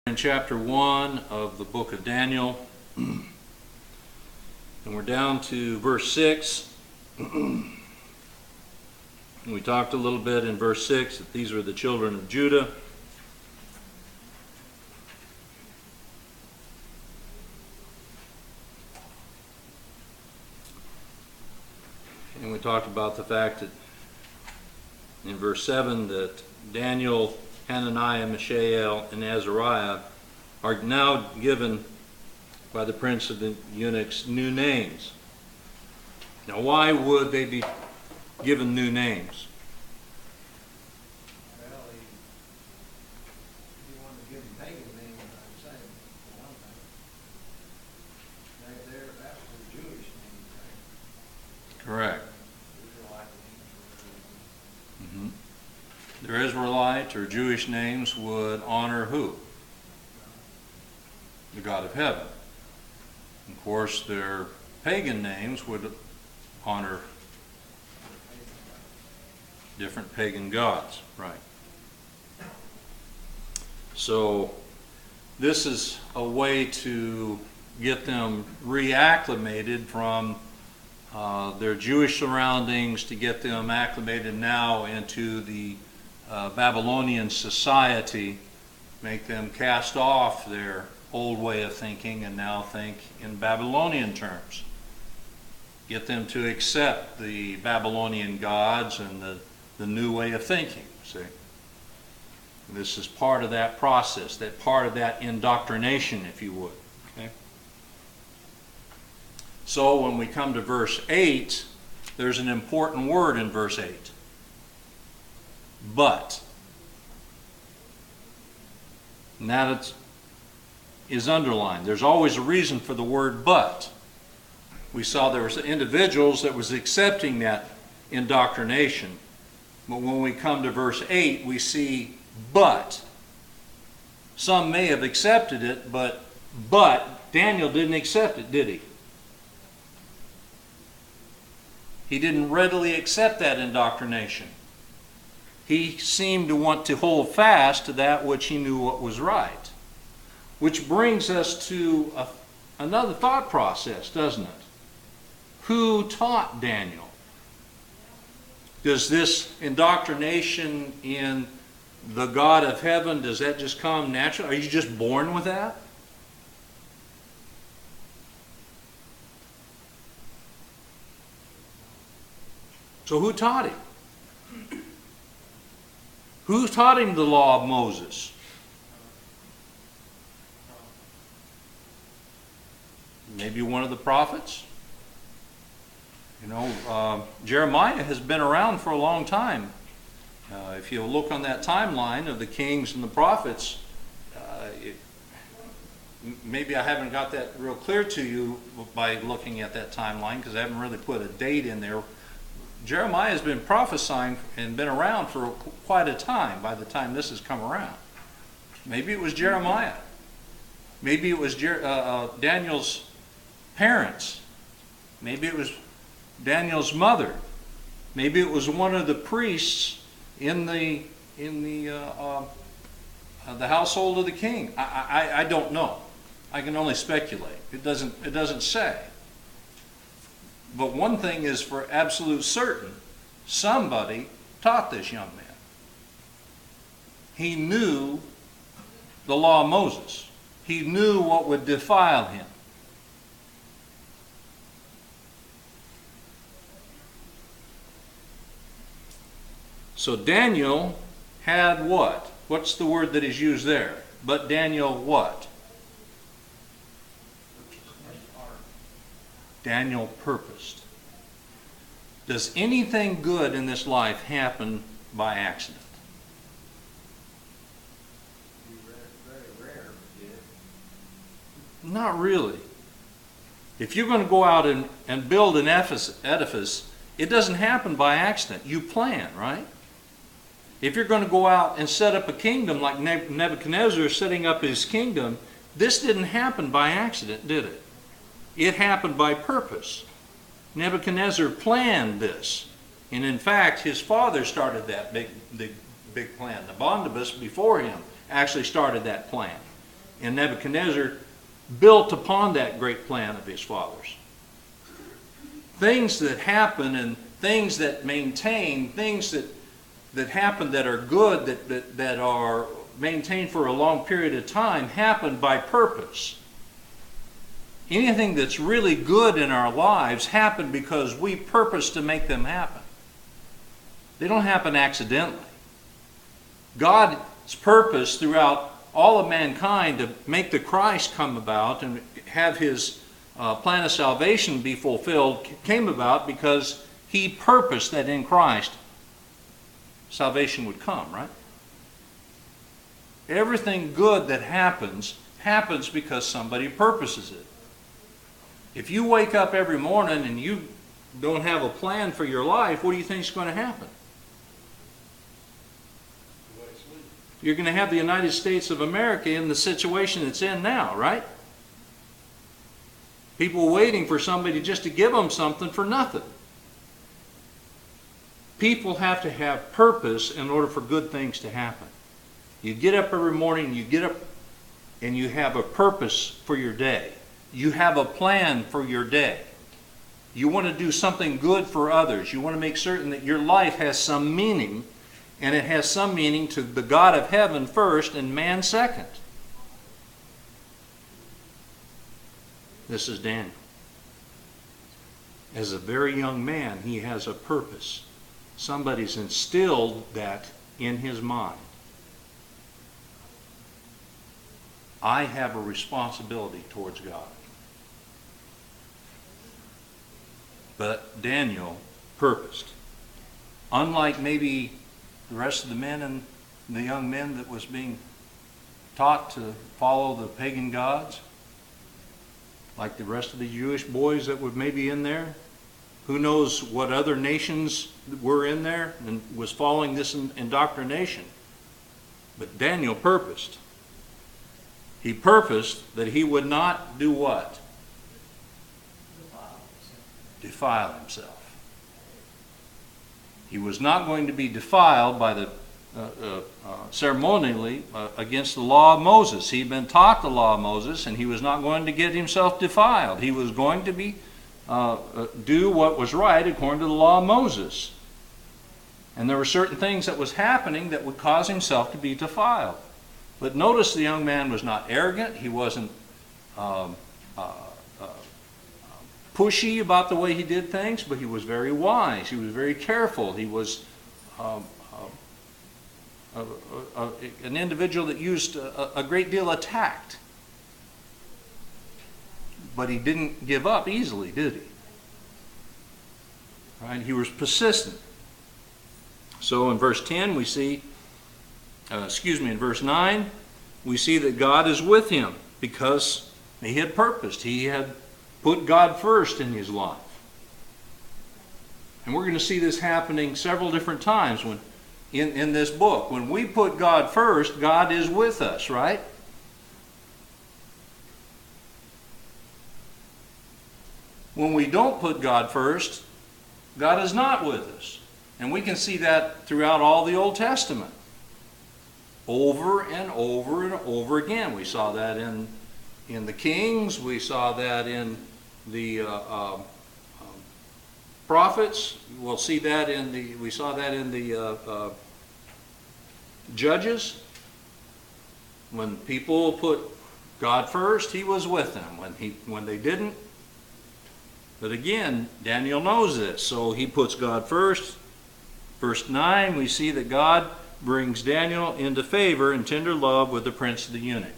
In chapter 1 of the book of Daniel, and we're down to verse 6. And we talked a little bit in verse 6 that these were the children of Judah. And we talked about the fact that in verse 7 that Daniel, Hananiah, Mishael, and Azariah are now given by the prince of the eunuchs new names. Now, why would they be given new names? Well, he wanted to give them pagan names, I would say, for one thing. They're absolutely Jewish names, right? Correct. Israelite names. Mm-hmm. Their Israelite or Jewish names would honor who? The God of heaven. Of course, their pagan names would honor different pagan gods. Right. So this is a way to get them reacclimated from their Jewish surroundings, to get them acclimated now into the Babylonian society, make them cast off their old way of thinking and now think in Babylonian terms. Get them to accept the Babylonian gods and the new way of thinking, see. This is part of that process, that part of that indoctrination, if you would. Okay? So when we come to verse 8, there's an important word in verse 8. But. And that is underlined. There's always a reason for the word but. We saw there was individuals that was accepting that indoctrination. But when we come to verse 8, we see but. Some may have accepted it, but Daniel didn't accept it, did he? He didn't readily accept that indoctrination. He seemed to want to hold fast to that which he knew what was right. Which brings us to another thought process, doesn't it? Who taught Daniel? Does this indoctrination in the God of heaven, does that just come naturally? Are you just born with that? So who taught him? Who taught him the law of Moses? Maybe one of the prophets? You know, Jeremiah has been around for a long time. If you look on that timeline of the kings and the prophets, maybe I haven't got that real clear to you by looking at that timeline, because I haven't really put a date in there. Jeremiah has been prophesying and been around for quite a time by the time this has come around. Maybe it was Jeremiah. Maybe it was Daniel's parents. Maybe it was Daniel's mother. Maybe it was one of the priests in the household of the king. I don't know. I can only speculate. It doesn't say. But one thing is for absolute certain, somebody taught this young man. He knew the law of Moses. He knew what would defile him. So Daniel had what? What's the word that is used there? But Daniel what? Daniel purposed. Does anything good in this life happen by accident? Very rare, yeah. Not really. If you're going to go out and build an edifice, it doesn't happen by accident. You plan, right? If you're going to go out and set up a kingdom like Nebuchadnezzar setting up his kingdom, this didn't happen by accident, did it? It happened by purpose. Nebuchadnezzar planned this. And in fact, his father started that big plan. Nabonidus before him actually started that plan. And Nebuchadnezzar built upon that great plan of his fathers. Things that happen and things that maintain, things that happen that are good, that are maintained for a long period of time, happen by purpose. Anything that's really good in our lives happen because we purpose to make them happen. They don't happen accidentally. God's purpose throughout all of mankind to make the Christ come about and have his plan of salvation be fulfilled came about because he purposed that in Christ salvation would come, right? Everything good that happens because somebody purposes it. If you wake up every morning and you don't have a plan for your life, what do you think is going to happen? You're going to have the United States of America in the situation it's in now, right? People waiting for somebody just to give them something for nothing. People have to have purpose in order for good things to happen. You get up every morning, you get up and you have a purpose for your day. You have a plan for your day. You want to do something good for others. You want to make certain that your life has some meaning, and it has some meaning to the God of heaven first and man second. This is Daniel. As a very young man, he has a purpose. Somebody's instilled that in his mind. I have a responsibility towards God. But Daniel purposed. Unlike maybe the rest of the men and the young men that was being taught to follow the pagan gods, like the rest of the Jewish boys that were maybe in there, who knows what other nations were in there and was following this indoctrination. But Daniel purposed. He purposed that he would not do what? Defile himself. He was not going to be defiled by the ceremonially against the law of Moses. He'd been taught the law of Moses, and he was not going to get himself defiled. He was going to be do what was right according to the law of Moses. And there were certain things that was happening that would cause himself to be defiled. But notice the young man was not arrogant. He wasn't pushy about the way he did things, but he was very wise. He was very careful. He was an individual that used a great deal of tact. But he didn't give up easily, did he? Right? He was persistent. So in verse 10 we see, in verse 9, we see that God is with him because he had purposed. He had put God first in his life. And we're going to see this happening several different times when in this book. When we put God first, God is with us, right? When we don't put God first, God is not with us. And we can see that throughout all the Old Testament. Over and over and over again. We saw that in the Kings. We saw that in the prophets. We'll see that we saw that in the Judges. When people put God first, he was with them. When they didn't. But again, Daniel knows this, so he puts God first. Verse 9, we see that God brings Daniel into favor and tender love with the prince of the eunuch.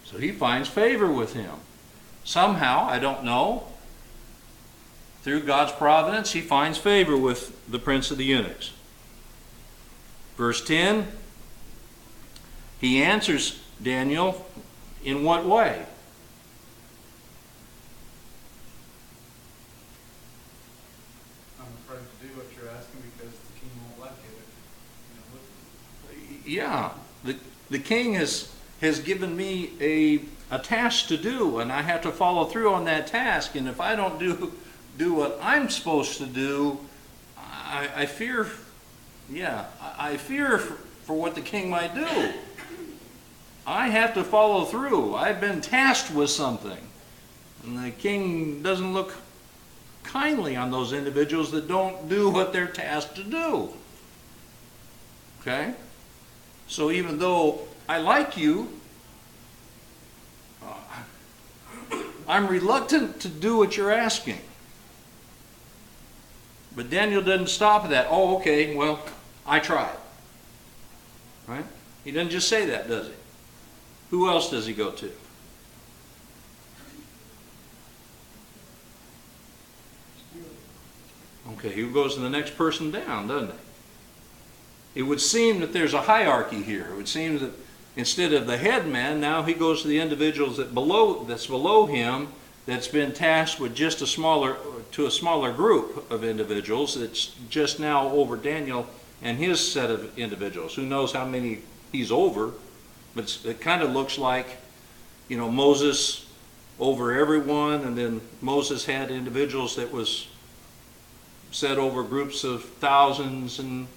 So he finds favor with him. Somehow, I don't know, through God's providence, he finds favor with the prince of the eunuchs. Verse 10, he answers Daniel in what way? Yeah, the king has given me a task to do, and I have to follow through on that task. And if I don't do what I'm supposed to do, I fear, I fear for what the king might do. I have to follow through. I've been tasked with something. And the king doesn't look kindly on those individuals that don't do what they're tasked to do. Okay? So even though I like you, I'm reluctant to do what you're asking. But Daniel doesn't stop at that. Oh, okay, well, I tried. Right? He doesn't just say that, does he? Who else does he go to? Okay, he goes to the next person down, doesn't he? It would seem that there's a hierarchy here. It would seem that instead of the head man, now he goes to the individuals that's below him, that's been tasked with just a smaller group of individuals that's just now over Daniel and his set of individuals. Who knows how many he's over, but it kind of looks like, you know, Moses over everyone, and then Moses had individuals that was set over groups of thousands and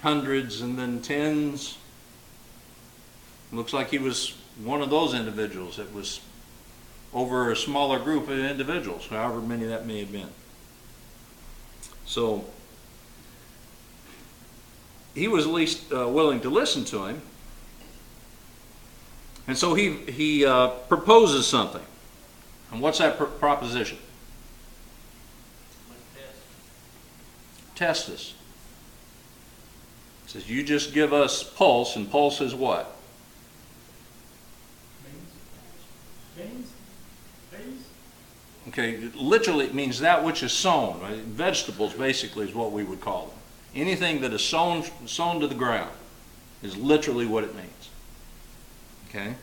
hundreds and then tens. Looks like he was one of those individuals that was over a smaller group of individuals, however many that may have been. So he was at least willing to listen to him. And so he proposes something. And what's that proposition? Test us. He says, you just give us pulse, and pulse is what? Beans? Okay, literally it means that which is sown. Right? Vegetables basically is what we would call them. Anything that is sown to the ground is literally what it means. Okay?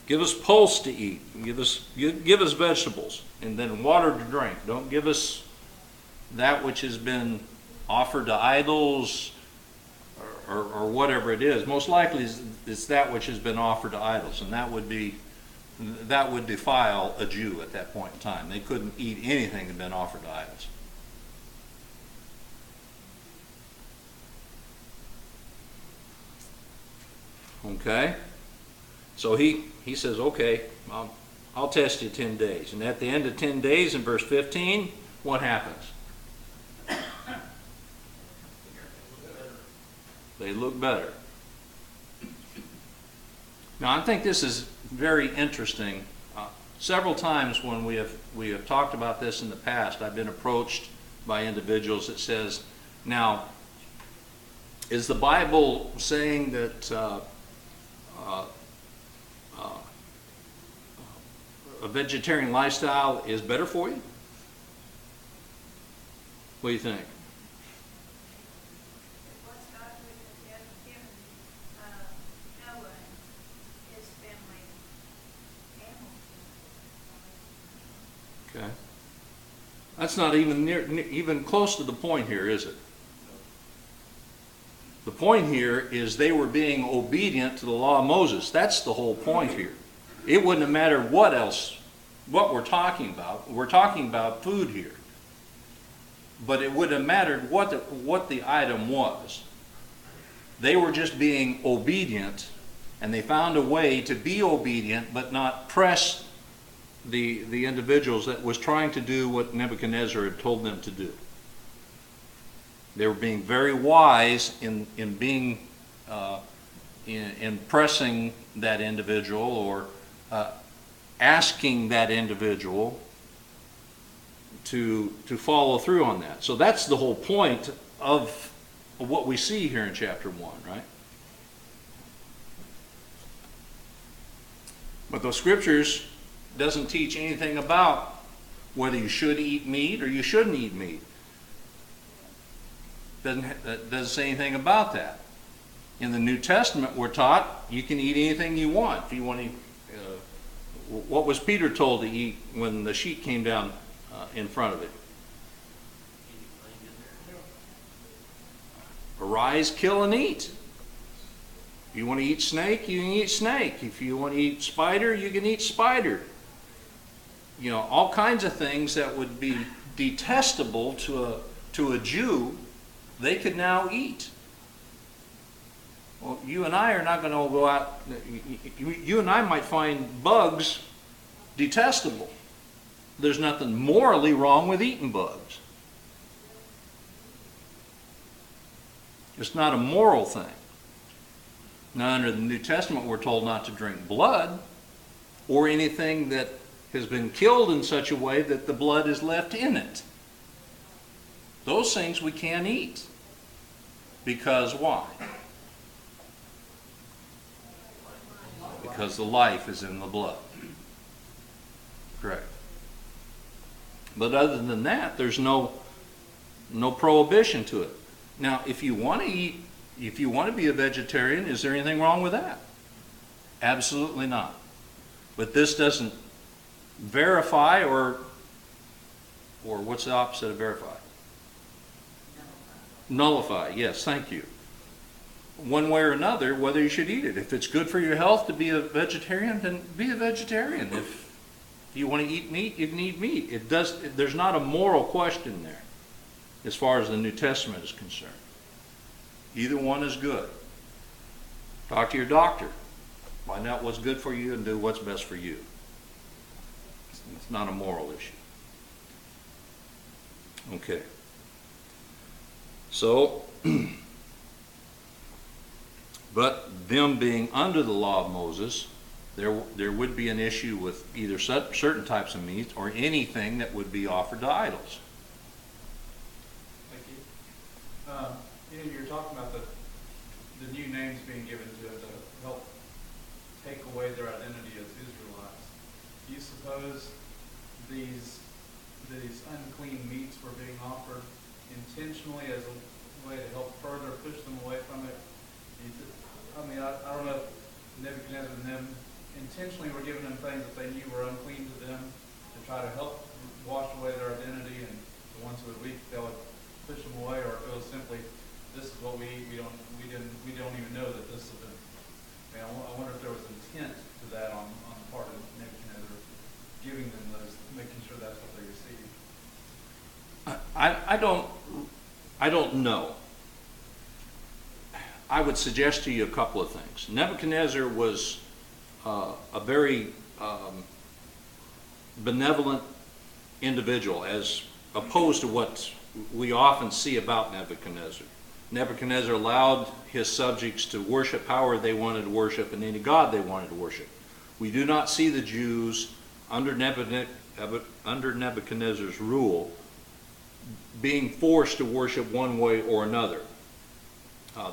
Give us pulse to eat. Give us vegetables, and then water to drink. Don't give us that which has been offered to idols or whatever it is. Most likely it's that which has been offered to idols, and that would defile a Jew at that point in time. They couldn't eat anything that had been offered to idols. Okay? So he says, okay, I'll test you 10 days. And at the end of 10 days, in verse 15, what happens? They look better. Now, I think this is very interesting. Several times when we have talked about this in the past, I've been approached by individuals that says, now, is the Bible saying that a vegetarian lifestyle is better for you? What do you think? Okay. That's not even close to the point here, is it? The point here is they were being obedient to the law of Moses. That's the whole point here. It wouldn't have mattered what we're talking about. We're talking about food here. But it wouldn't have mattered what the item was. They were just being obedient, and they found a way to be obedient but not press the individuals that was trying to do what Nebuchadnezzar had told them to do. They were being very wise in being in pressing that individual or asking that individual to follow through on that. So that's the whole point of what we see here in chapter 1, right? But the scriptures doesn't teach anything about whether you should eat meat or you shouldn't eat meat. Doesn't say anything about that. In the New Testament, we're taught you can eat anything you want. If you want to, what was Peter told to eat when the sheet came down in front of it? Arise, kill, and eat. If you want to eat snake, you can eat snake. If you want to eat spider, you can eat spider. You know, all kinds of things that would be detestable to a Jew, they could now eat. Well, you and I are not going to go out, you and I might find bugs detestable. There's nothing morally wrong with eating bugs. It's not a moral thing. Now, under the New Testament, we're told not to drink blood or anything that has been killed in such a way that the blood is left in it. Those things we can't eat. Because why? Because the life is in the blood. Correct. But other than that, there's no prohibition to it. Now, if you want to eat, if you want to be a vegetarian, is there anything wrong with that? Absolutely not. But this doesn't verify or what's the opposite of verify? Nullify, yes, thank you. One way or another, whether you should eat it. If it's good for your health to be a vegetarian, then be a vegetarian. If you want to eat meat, you can eat meat. There's not a moral question there as far as the New Testament is concerned. Either one is good. Talk to your doctor. Find out what's good for you and do what's best for you. It's not a moral issue. Okay. So, but them being under the law of Moses, there would be an issue with either certain types of meat or anything that would be offered to idols. Thank you. You're talking about the new names being given to it to help take away their identity as Israelites. Do you suppose these unclean meats were being offered intentionally as a way to help further push them away from it? I don't know if Nebuchadnezzar and them intentionally were giving them things that they knew were unclean to them to try to help wash away their identity, and the ones who were weak, they would push them away, or if it was simply, this is what we eat, we don't even know that this is I wonder if there was intent to that on the part of Nebuchadnezzar, giving them those, making sure that's what they received. I don't know. I would suggest to you a couple of things. Nebuchadnezzar was a very benevolent individual, as opposed to what we often see about Nebuchadnezzar. Nebuchadnezzar allowed his subjects to worship however they wanted to worship and any god they wanted to worship. We do not see the Jews under Nebuchadnezzar's rule being forced to worship one way or another.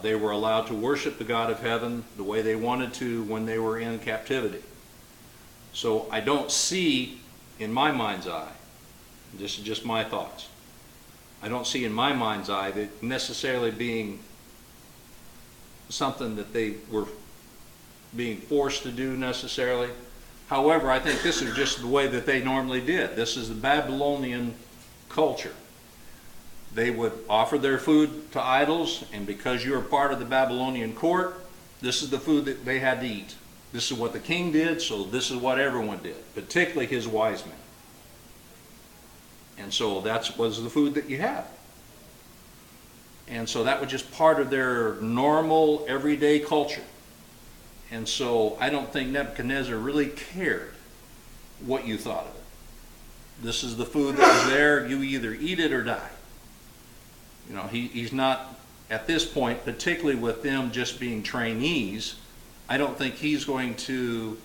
They were allowed to worship the God of heaven the way they wanted to when they were in captivity. So I don't see, in my mind's eye, this is just my thoughts, I don't see in my mind's eye that necessarily being something that they were being forced to do necessarily. However, I think this is just the way that they normally did. This is the Babylonian culture. They would offer their food to idols, and because you're a part of the Babylonian court, this is the food that they had to eat. This is what the king did, so this is what everyone did, particularly his wise men. And so that was the food that you had. And so that was just part of their normal, everyday culture. And so I don't think Nebuchadnezzar really cared what you thought of it. This is the food that was there. You either eat it or die. You know, he's not, at this point, particularly with them just being trainees, I don't think he's going to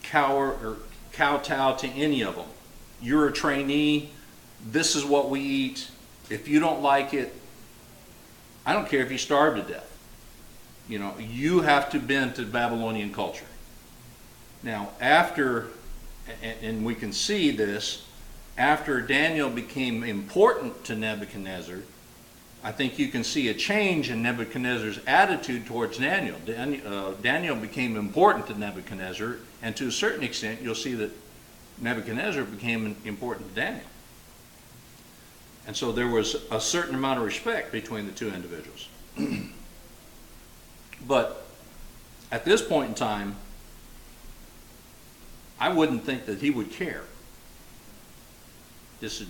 kowtow to any of them. You're a trainee. This is what we eat. If you don't like it, I don't care if you starve to death. You know, you have to bend to Babylonian culture. Now, after, and we can see this, after Daniel became important to Nebuchadnezzar, I think you can see a change in Nebuchadnezzar's attitude towards Daniel. Daniel became important to Nebuchadnezzar, and to a certain extent, you'll see that Nebuchadnezzar became important to Daniel. And so there was a certain amount of respect between the two individuals. But at this point in time, I wouldn't think that he would care. This is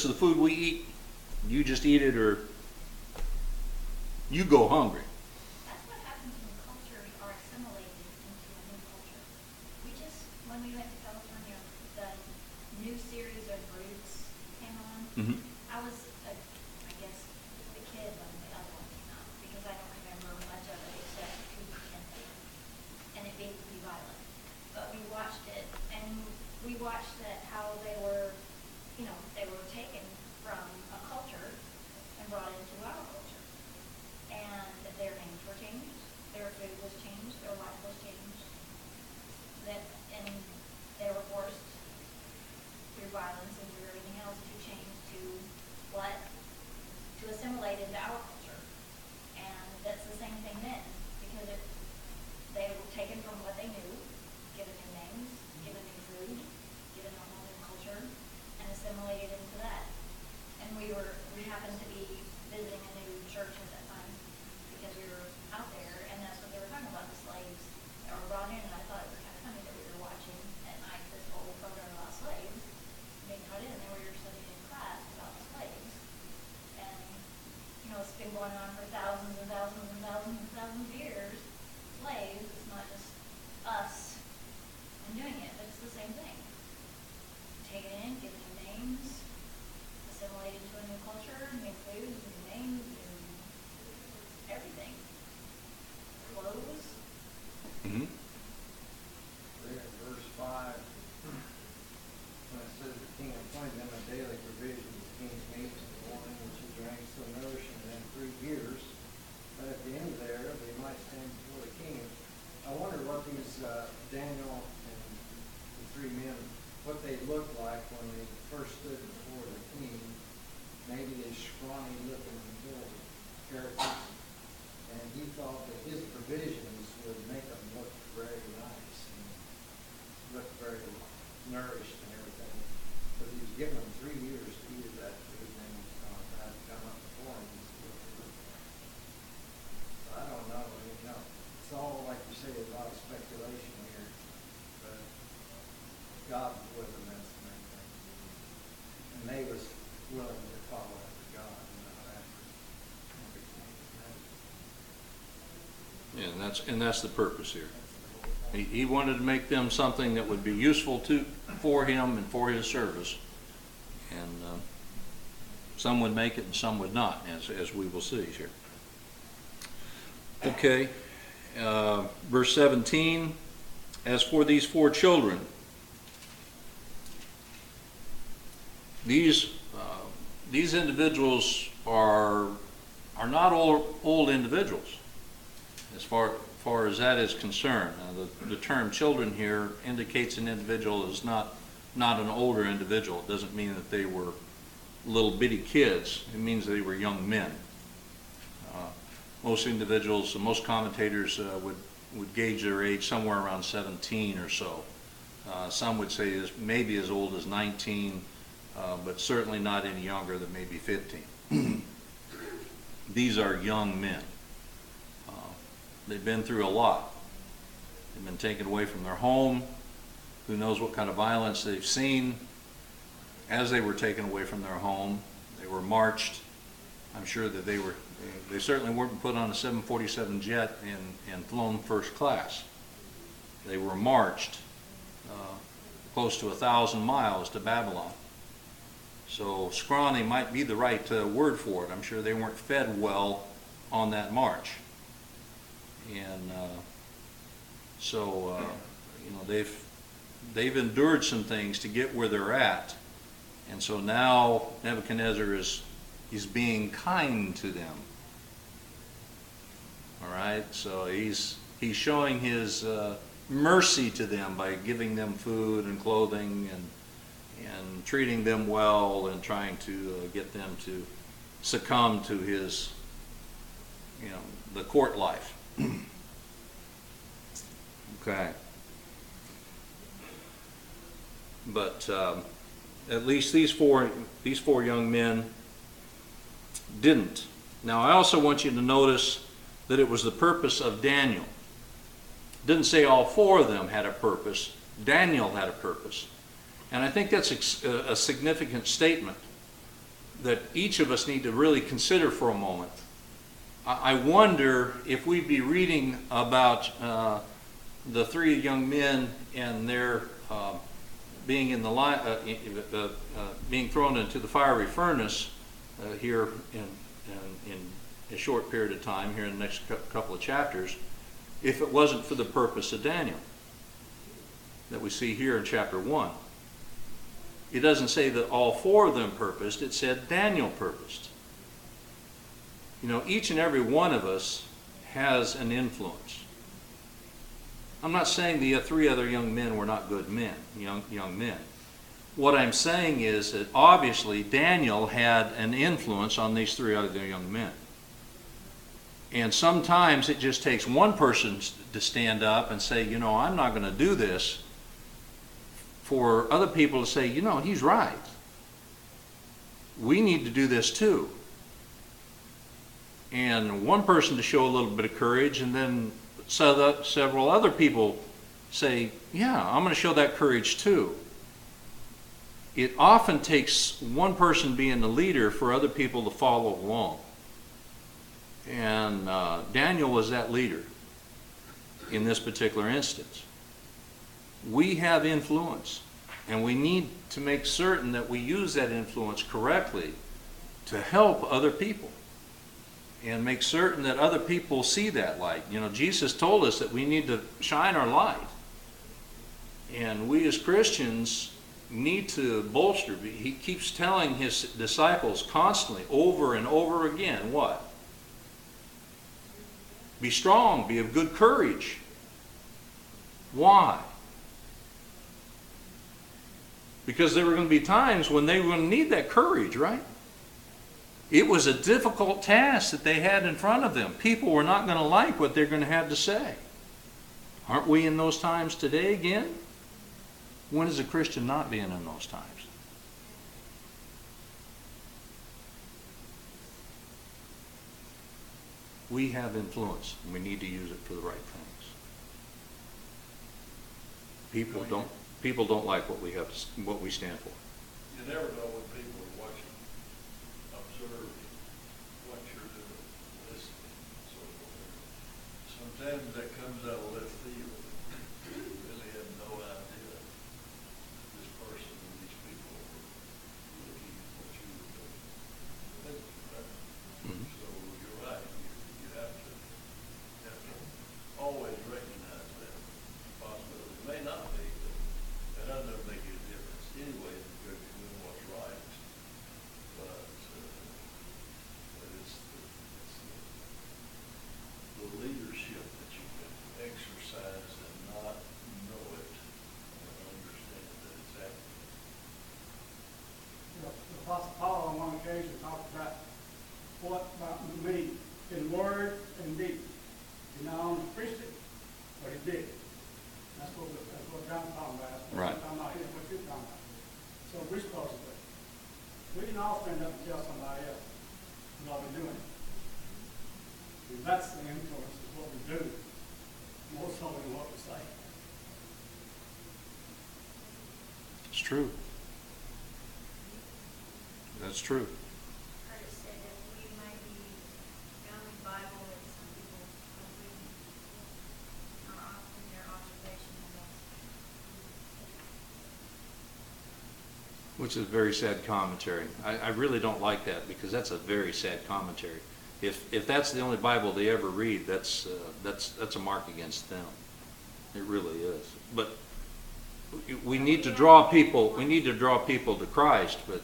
the food we eat. You just eat it or you go hungry. That's what happens when cultures are assimilated into a new culture. When we went to California, the new series of Roots came on. Mhm. I was, I guess, a kid when the other one came out, because I don't remember much of it except who pretended, and it being pretty violent. But we watched it, and we watched that how they were, they were taken from a culture and brought into our culture. And their names were changed, their food was changed, their life was changed. And they were forced through violence and through everything else to change to assimilate into our culture. And that's the same thing then, because they were taken from what they knew, given new names, given new food, given a whole new culture, and assimilated into that. And we happened to be visiting a new church at that time, because we were out there, and that's what they were talking about, the slaves that were brought in. And I thought it was kind of funny that we were watching at night this whole program about slaves being brought in, and they were studying in class about slaves. And, it's been going on for thousands and thousands and thousands and thousands of years. Slaves, it's not just us and doing it, but it's the same thing. Taken in, given new names, assimilated to a new culture, new food, new names, new everything. Clothes. Mhm. There in verse 5, when it says the king appointed them a daily provision of the king's meat in the morning, which he drank, so nourishing them 3 years. But at the end there, they might stand before the king. I wonder what these Daniel and the 3 men, what they looked like when they first stood before the king. Maybe they scrawny looking little characters. And he thought that his provisions would make them look very nice and look very nourished and everything. But he was giving them 3 years to eat of that food, and then had to come up before him. So I don't know, it's all, like you say, a lot of speculation here. But God was with them, that's the main thing. And they was willing to follow after God, not after everything. Yeah, and that's the purpose here. He wanted to make them something that would be useful for him and for his service. And some would make it and some would not, as we will see here. Okay, verse 17, as for these 4 children, these individuals are not old individuals, as far as that is concerned. The term children here indicates an individual is not an older individual. It doesn't mean that they were little bitty kids. It means they were young men. Most individuals, most commentators would gauge their age somewhere around 17 or so. Some would say maybe as old as 19, but certainly not any younger than maybe 15. These are young men. They've been through a lot. They've been taken away from their home. Who knows what kind of violence they've seen as they were taken away from their home. They were marched. I'm sure that they certainly weren't put on a 747 jet and flown first class. They were marched close to 1,000 miles to Babylon. So scrawny might be the right word for it. I'm sure they weren't fed well on that march. And they've endured some things to get where they're at. And so now Nebuchadnezzar is being kind to them. All right, so he's showing his mercy to them by giving them food and clothing and treating them well and trying to get them to succumb to his, the court life. Okay. But at least these four young men didn't. Now I also want you to notice that it was the purpose of Daniel. It didn't say all 4 of them had a purpose. Daniel had a purpose. And I think that's a significant statement that each of us need to really consider for a moment. I wonder if we'd be reading about the three young men and their being in the being thrown into the fiery furnace here in a short period of time here in the next couple of chapters, if it wasn't for the purpose of Daniel that we see here in chapter 1. It doesn't say that all four of them purposed, it said Daniel purposed. You know, each and every one of us has an influence. I'm not saying the three other young men were not good men, young men. What I'm saying is that obviously Daniel had an influence on these three other young men. And sometimes it just takes one person to stand up and say, you know, I'm not going to do this, for other people to say, you know, he's right. We need to do this too. And one person to show a little bit of courage, and then several other people say, yeah, I'm going to show that courage too. It often takes one person being the leader for other people to follow along. And Daniel was that leader in this particular instance. We have influence, and we need to make certain that we use that influence correctly to help other people and make certain that other people see that light. You know, Jesus told us that we need to shine our light, and we as Christians need to bolster. He keeps telling his disciples constantly, over and over again, what? Be strong, be of good courage. Why? Because there were going to be times when they were going to need that courage, right? It was a difficult task that they had in front of them. People were not going to like what they're going to have to say. Aren't we in those times today again? When is a Christian not being in those times? We have influence, and we need to use it for the right things. People don't like what we have, what we stand for. You never know when people are watching, observing what you're doing, listening, and so forth. Sometimes that comes out of left field. You really have no idea this person and these people are looking at what you were doing. Mm-hmm. So you're right. You have to always recognize that possibility. It may not be, but that doesn't make any difference anyway if you're doing what's right. But it's the leadership that you can exercise and not know it or understand that it's happening. The Apostle Paul on one occasion talked about what about me in word and deed. He not only preached it, but he did. That's what John's talking about. That's what Right. I'm talking about here, what you're talking about. So we're supposed to do. We can all stand up and tell somebody else what we're doing. And that's the influence is what we do, more so than what we say. It's true. That's true. Curtis said that we might be the only Bible that some people don't read or often their observation of us. Which is a very sad commentary. I really don't like that, because that's a very sad commentary. If that's the only Bible they ever read, that's a mark against them. It really is. But we need to draw people. We need to draw people to Christ. But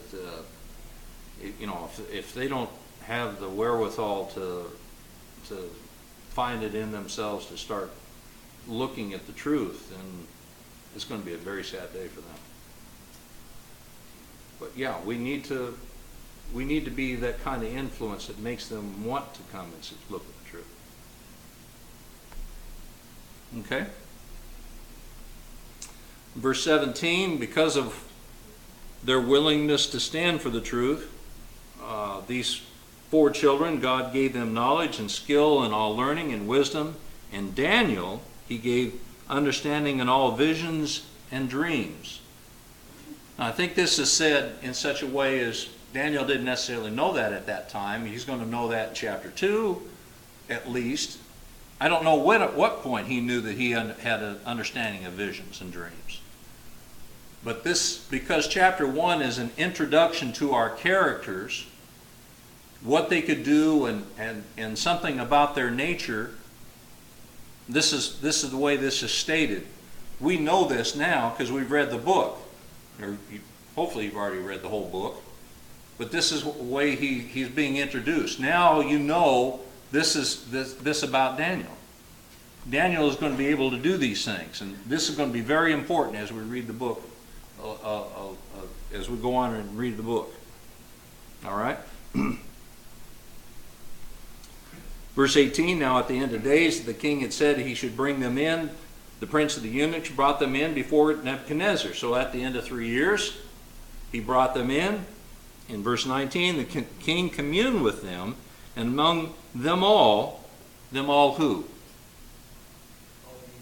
you know, if they don't have the wherewithal to find it in themselves to start looking at the truth, then it's going to be a very sad day for them. But yeah, we need to be that kind of influence that makes them want to come and look at the truth. Okay? Verse 17, because of their willingness to stand for the truth, these four children, God gave them knowledge and skill in all learning and wisdom. And Daniel, he gave understanding in all visions and dreams. Now, I think this is said in such a way as Daniel didn't necessarily know that at that time. He's going to know that in chapter 2. at least. I don't know at what point he knew that he had an understanding of visions and dreams. But this, because chapter 1 is an introduction to our characters, what they could do and something about their nature, this is the way this is stated. We know this now because we've read the book. Or hopefully you've already read the whole book. But this is the way he's being introduced. Now you know this about Daniel. Daniel is going to be able to do these things, and this is going to be very important as we read the book, as we go on and read the book. All right? Verse 18, now at the end of days, the king had said he should bring them in. The prince of the eunuchs brought them in before Nebuchadnezzar. So at the end of 3 years, he brought them in. In verse 19, the king communed with them, and among them all who? All these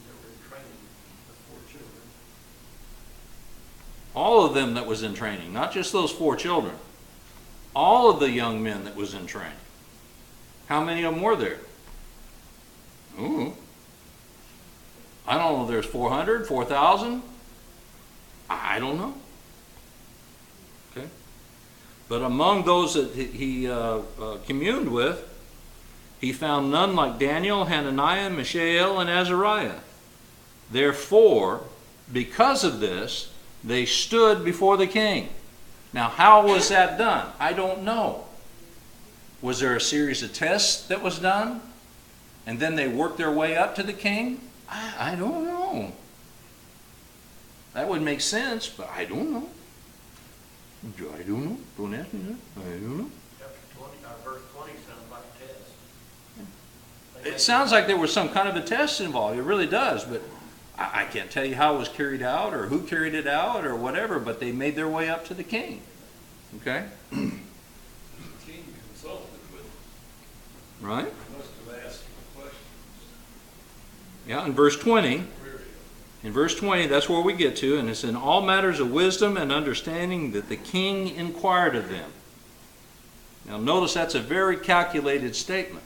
that were in training, the 4 children. All of them that was in training, not just those 4 children. All of the young men that was in training. How many of them were there? Ooh. I don't know if there's 400, 4,000. I don't know. Okay. But among those that he communed with, he found none like Daniel, Hananiah, Mishael, and Azariah. Therefore, because of this, they stood before the king. Now, how was that done? I don't know. Was there a series of tests that was done? And then they worked their way up to the king? I don't know. That would make sense, but I don't know. I don't know. Don't ask me that. I don't know. Chapter 20, verse 20 sounds like a test. It sounds like there was some kind of a test involved. It really does, but I can't tell you how it was carried out or who carried it out or whatever, but they made their way up to the king. Okay? The king consulted with them. Right? Must have asked him questions. Yeah, in verse 20, Query in verse 20, that's where we get to, and it's in all matters of wisdom and understanding that the king inquired of them. Now notice that's a very calculated statement.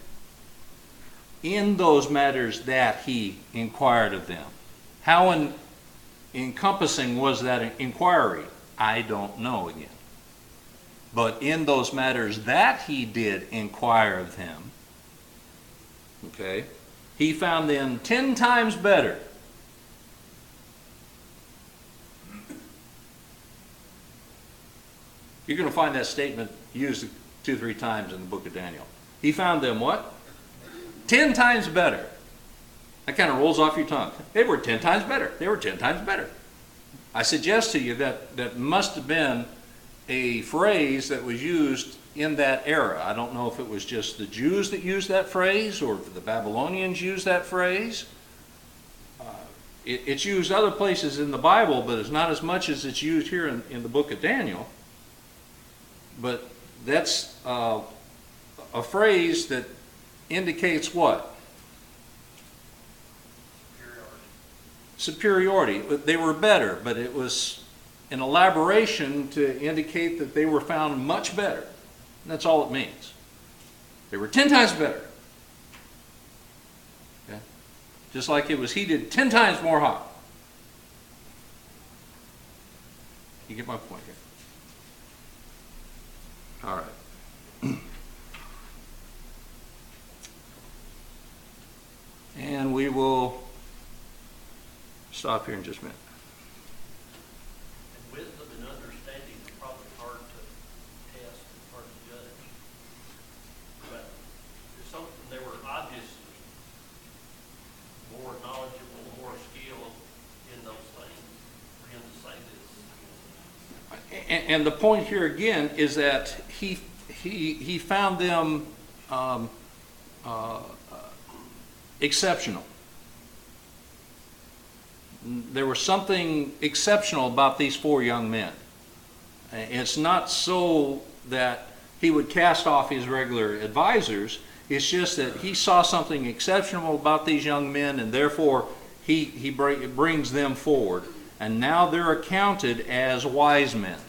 In those matters that he inquired of them. How encompassing was that inquiry? I don't know again. But in those matters that he did inquire of him, okay, he found them 10 times better. You're going to find that statement used 2 or 3 times in the book of Daniel. He found them what? 10 times better. That kind of rolls off your tongue. They were 10 times better. They were 10 times better. I suggest to you that must have been a phrase that was used in that era. I don't know if it was just the Jews that used that phrase or if the Babylonians used that phrase. It's used other places in the Bible, but it's not as much as it's used here in the book of Daniel. But that's a phrase that indicates what? Superiority. They were better, but it was an elaboration to indicate that they were found much better. And that's all it means. They were 10 times better. Okay? Just like it was heated 10 times more hot. You get my point here. All right. And we will stop here in just a minute. And wisdom and understanding are probably hard to test and hard to judge. But there's something, they were obviously more knowledgeable, more skilled in those things for him to say this. And the point here again is that he found them exceptional. There was something exceptional about these 4 young men. It's not so that he would cast off his regular advisors. It's just that he saw something exceptional about these young men, and therefore he brings them forward. And now they're accounted as wise men.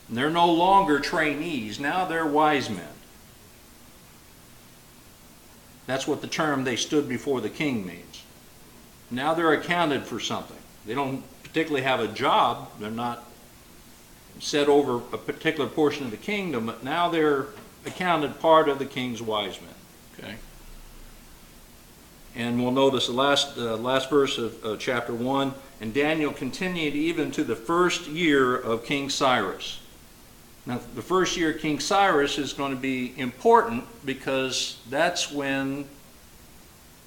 They're no longer trainees. Now they're wise men. That's what the term "they stood before the king" means. Now they're accounted for something. They don't particularly have a job. They're not set over a particular portion of the kingdom, but now they're accounted part of the king's wise men. Okay? And we'll notice the last verse of chapter 1, and Daniel continued even to the first year of King Cyrus. Now, the first year of King Cyrus is going to be important because that's when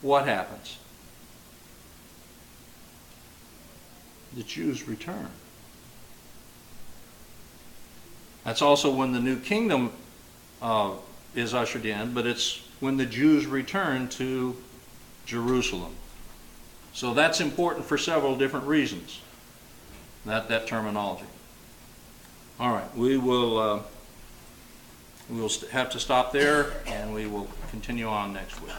what happens? The Jews return. That's also when the new kingdom is ushered in, but it's when the Jews return to Jerusalem. So that's important for several different reasons, that terminology. All right, we will have to stop there, and we will continue on next week.